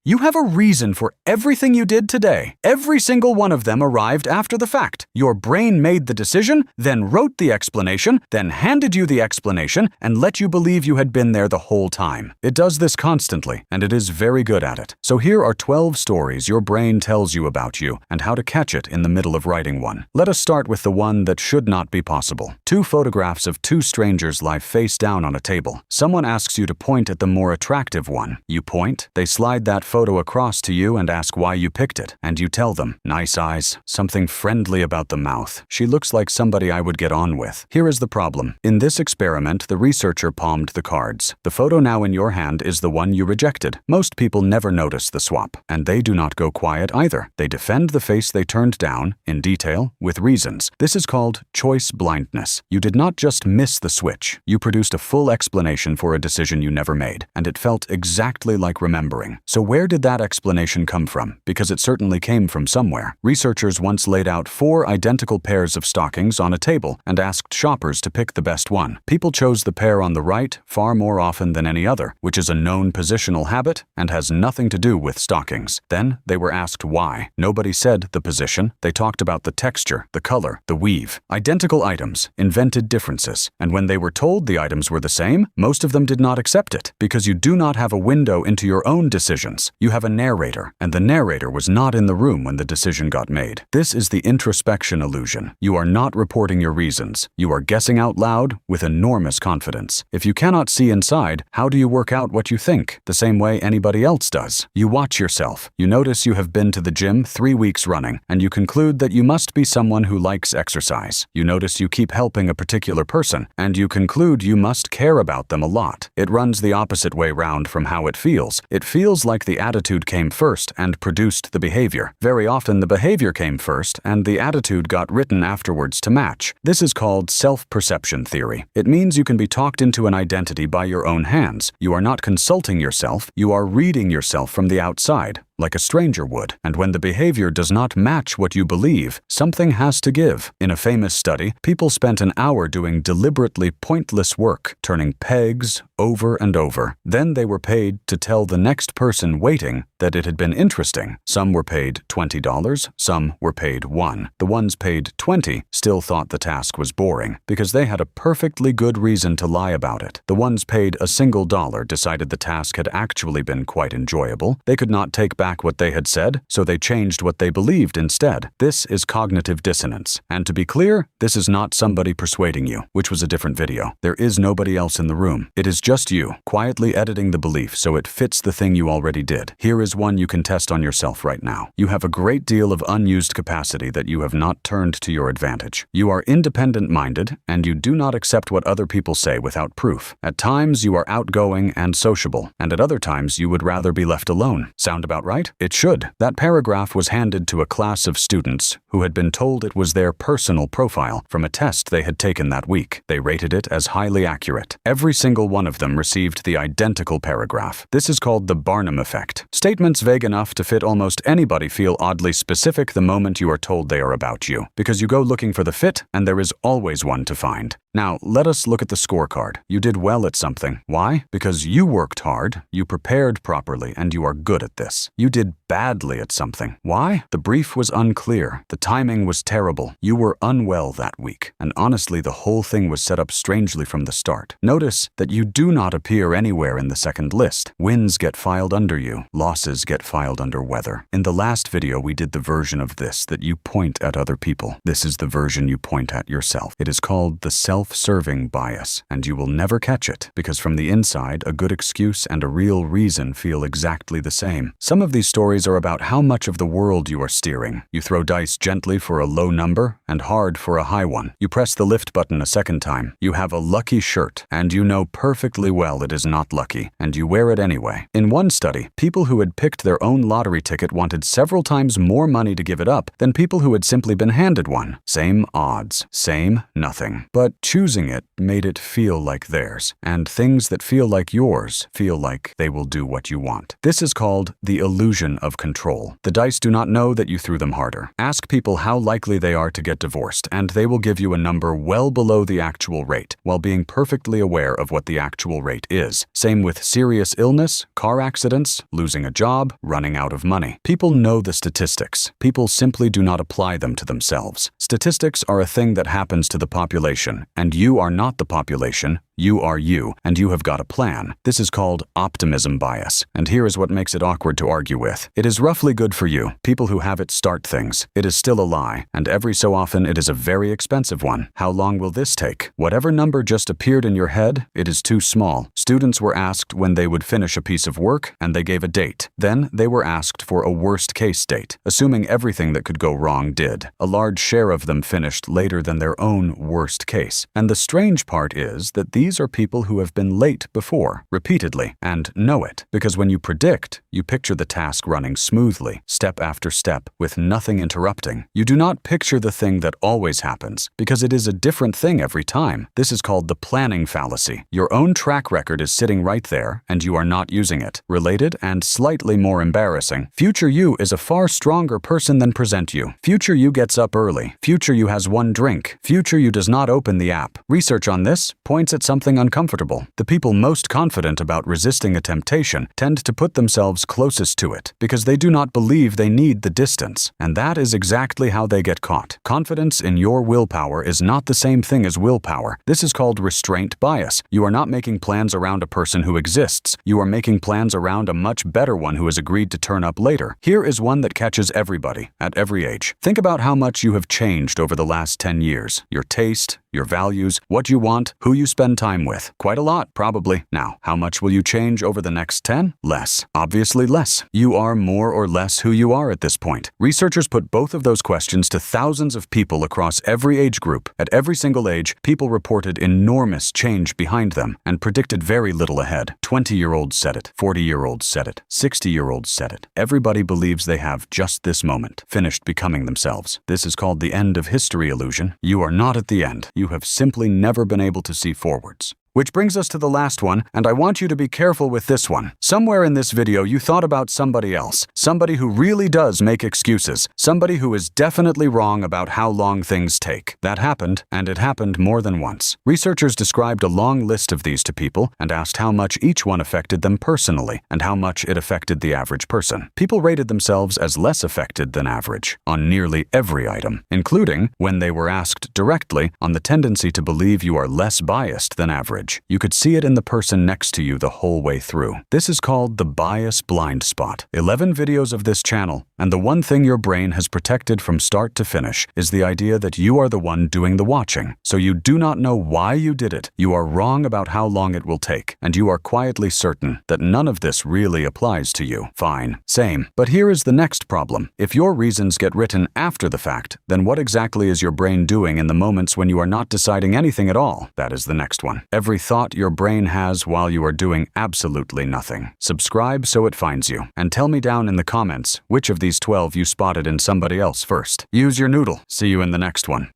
You have a reason for everything you did today. Every single one of them arrived after the fact. Your brain made the decision, then wrote the explanation, then handed you the explanation, and let you believe you had been there the whole time. It does this constantly, and it is very good at it. So here are 12 stories your brain tells you about you, and how to catch it in the middle of writing one. Let us start with the one that should not be possible. Two photographs of two strangers lie face down on a table. Someone asks you to point at the more attractive one. You point, they slide that photo across to you and ask why you picked it, and you tell them, nice eyes, something friendly about the mouth. She looks like somebody I would get on with. Here is the problem. In this experiment, the researcher palmed the cards. The photo now in your hand is the one you rejected. Most people never notice the swap, and they do not go quiet either. They defend the face they turned down, in detail, with reasons. This is called choice blindness. You did not just miss the switch. You produced a full explanation for a decision you never made, and it felt exactly like remembering. So where did that explanation come from? Because it certainly came from somewhere. Researchers once laid out 4 identical pairs of stockings on a table and asked shoppers to pick the best one. People chose the pair on the right far more often than any other, which is a known positional habit and has nothing to do with stockings. Then they were asked why. Nobody said the position. They talked about the texture, the color, the weave. Identical items, invented differences. And when they were told the items were the same, most of them did not accept it, because you do not have a window into your own decisions. You have a narrator, and the narrator was not in the room when the decision got made. This is the introspection illusion. You are not reporting your reasons. You are guessing out loud with enormous confidence. If you cannot see inside, how do you work out what you think? The same way anybody else does. You watch yourself. You notice you have been to the gym 3 weeks running, and you conclude that you must be someone who likes exercise. You notice you keep helping a particular person, and you conclude you must care about them a lot. It runs the opposite way round from how it feels. It feels like the attitude came first and produced the behavior. Very often the behavior came first and the attitude got written afterwards to match. This is called self-perception theory. It means you can be talked into an identity by your own hands. You are not consulting yourself, you are reading yourself from the outside, like a stranger would. And when the behavior does not match what you believe, something has to give. In a famous study, people spent an hour doing deliberately pointless work, turning pegs over and over. Then they were paid to tell the next person waiting that it had been interesting. Some were paid $20, some were paid $1. The ones paid $20 still thought the task was boring, because they had a perfectly good reason to lie about it. The ones paid a single dollar decided the task had actually been quite enjoyable. They could not take back what they had said, so they changed what they believed instead. This is cognitive dissonance. And to be clear, this is not somebody persuading you, which was a different video. There is nobody else in the room. It is just you, quietly editing the belief so it fits the thing you already did. Here is one you can test on yourself right now. You have a great deal of unused capacity that you have not turned to your advantage. You are independent-minded, and you do not accept what other people say without proof. At times, you are outgoing and sociable, and at other times, you would rather be left alone. Sound about right? It should. That paragraph was handed to a class of students who had been told it was their personal profile from a test they had taken that week. They rated it as highly accurate. Every single one of them received the identical paragraph. This is called the Barnum effect. Statements vague enough to fit almost anybody feel oddly specific the moment you are told they are about you, because you go looking for the fit, and there is always one to find. Now, let us look at the scorecard. You did well at something. Why? Because you worked hard, you prepared properly, and you are good at this. You did badly at something. Why? The brief was unclear. The timing was terrible. You were unwell that week. And honestly, the whole thing was set up strangely from the start. Notice that you do not appear anywhere in the second list. Wins get filed under you. Losses get filed under weather. In the last video, we did the version of this that you point at other people. This is the version you point at yourself. It is called the self-serving bias, and you will never catch it, because from the inside, a good excuse and a real reason feel exactly the same. Some of these stories are about how much of the world you are steering. You throw dice gently for a low number and hard for a high one. You press the lift button a second time. You have a lucky shirt, and you know perfectly well it is not lucky, and you wear it anyway. In one study, people who had picked their own lottery ticket wanted several times more money to give it up than people who had simply been handed one. Same odds, same nothing. But choosing it made it feel like theirs, and things that feel like yours feel like they will do what you want. This is called the illusion of control. The dice do not know that you threw them harder. Ask people how likely they are to get divorced, and they will give you a number well below the actual rate, while being perfectly aware of what the actual rate is. Same with serious illness, car accidents, losing a job, running out of money. People know the statistics. People simply do not apply them to themselves. Statistics are a thing that happens to the population, and you are not the population. You are you, and you have got a plan. This is called optimism bias, and here is what makes it awkward to argue with. It is roughly good for you, people who have it start things. It is still a lie, and every so often it is a very expensive one. How long will this take? Whatever number just appeared in your head, it is too small. Students were asked when they would finish a piece of work, and they gave a date. Then they were asked for a worst-case date, assuming everything that could go wrong did. A large share of them finished later than their own worst case. And the strange part is that these are people who have been late before, repeatedly, and know it. Because when you predict, you picture the task running smoothly, step after step, with nothing interrupting. You do not picture the thing that always happens, because it is a different thing every time. This is called the planning fallacy. Your own track record is sitting right there, and you are not using it. Related and slightly more embarrassing, future you is a far stronger person than present you. Future you gets up early. Future you has one drink. Future you does not open the app. Research on this points at something uncomfortable. The people most confident about resisting a temptation tend to put themselves closest to it, because they do not believe they need the distance. And that is exactly how they get caught. Confidence in your willpower is not the same thing as willpower. This is called restraint bias. You are not making plans around a person who exists. You are making plans around a much better one who has agreed to turn up later. Here is one that catches everybody, at every age. Think about how much you have changed over the last 10 years. Your taste, your values, what you want, who you spend time with. Quite a lot, probably. Now, how much will you change over the next 10? Less. Obviously less. You are more or less who you are at this point. Researchers put both of those questions to thousands of people across every age group. At every single age, people reported enormous change behind them and predicted very little ahead. 20-year-olds said it. 40-year-olds said it. 60-year-olds said it. Everybody believes they have just this moment, finished becoming themselves. This is called the end of history illusion. You are not at the end. You have simply never been able to see forwards. Which brings us to the last one, and I want you to be careful with this one. Somewhere in this video you thought about somebody else, somebody who really does make excuses, somebody who is definitely wrong about how long things take. That happened, and it happened more than once. Researchers described a long list of these to people and asked how much each one affected them personally and how much it affected the average person. People rated themselves as less affected than average on nearly every item, including when they were asked directly on the tendency to believe you are less biased than average. You could see it in the person next to you the whole way through. This is called the bias blind spot. 11 videos of this channel, and the one thing your brain has protected from start to finish is the idea that you are the one doing the watching. So you do not know why you did it. You are wrong about how long it will take, and you are quietly certain that none of this really applies to you. Fine. Same. But here is the next problem. If your reasons get written after the fact, then what exactly is your brain doing in the moments when you are not deciding anything at all? That is the next one. Every thought your brain has while you are doing absolutely nothing. Subscribe so it finds you, and tell me down in the comments which of these 12 you spotted in somebody else first. Use your noodle. See you in the next one.